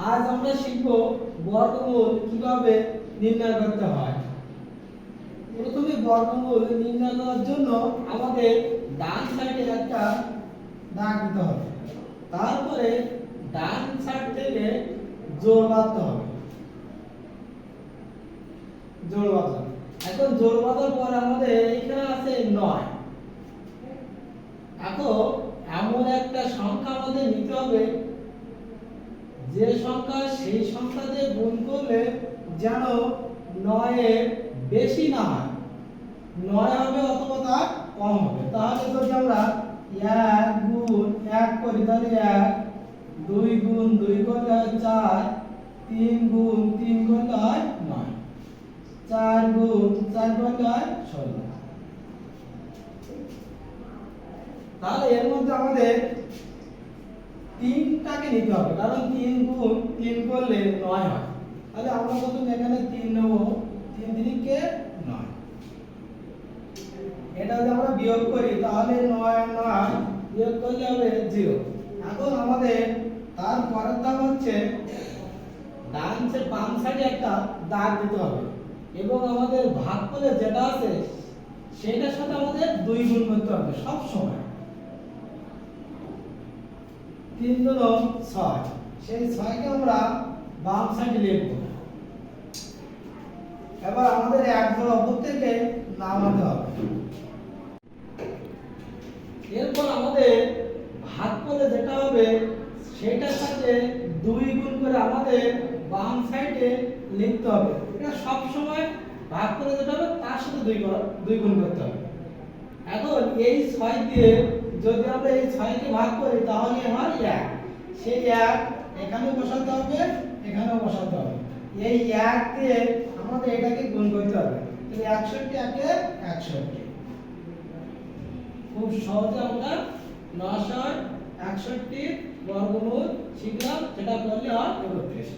আজ আমরা শিখব বর্গমূল কিভাবে নির্ণয় করতে হয়। প্রথমে বর্গমূল নির্ণয় করার জন্য আমাদের ডান সাইডে একটা দাগ দিতে হবে, তারপরে ডান সাইড থেকে জোড় বাঁধতে হবে। জোড় বাঁধলাম। এখন জোড় বাঁধার পর আমাদের এখানে আছে 9। এখন এমন একটা সংখ্যা আমাদের নিতে হবে যে সংখ্যা সেই সংখ্যা দিয়ে গুণ করলে যেন 9 এর বেশি না হয়, 9 হবে অথবা তার কম হবে। তাহলে যদি আমরা 1 গুণ 1 করি তাহলে 1, 2 গুণ 2 করলে হয় 4, 3 গুণ 3 করলে হয় 9, 4 গুণ 4 করলে হয় 16। তাহলে এর মধ্যে আমাদের 3টাকে নিতে হবে, কারণ 3 গুণ 3 করলে 9 হয়। তাহলে আমরা প্রথমে এখানে 3 নেব, 3 3 9। এটা যদি আমরা বিয়োগ করি তাহলে 9 আর 9 বিয়োগ করলে হবে 0। এখন আমাদের তার পরের ধাপ হচ্ছে বাম সাইডে একটা দাগ দিতে হবে এবং আমাদের ভাগফলে যেটা আছে সেটার সাথে আমাদের 2 গুণ করতে হবে সব সময়। 3 গুণ 6, সেই 6 কে আমরা বাম সাইডে লিখব। এবার আমাদের এক জোড়া উপর থেকে নামাতে হবে। এরপর আমাদের ভাগফলে যেটা হবে সেটার সাথে 2 গুণ করে আমাদের বাম সাইডে লিখতে হবে। এটা সব সময় ভাগফলে যেটা হবে তার সাথে 2 গুণ করতে হবে। এখন এই 6 দিয়ে যদি আমরা এই 6 কে ভাগ করি তাহলে হয় 1। সেই 1 এখানে বসাতে হবে, এখানেও বসাতে হবে। এই 1 দিয়ে আমাদের এটাকে গুণ করতে হবে। তাহলে 61 একে 61। খুব সহজে আমরা 961 বর্গমূল শিখলাম, যেটা করলে হয় 31।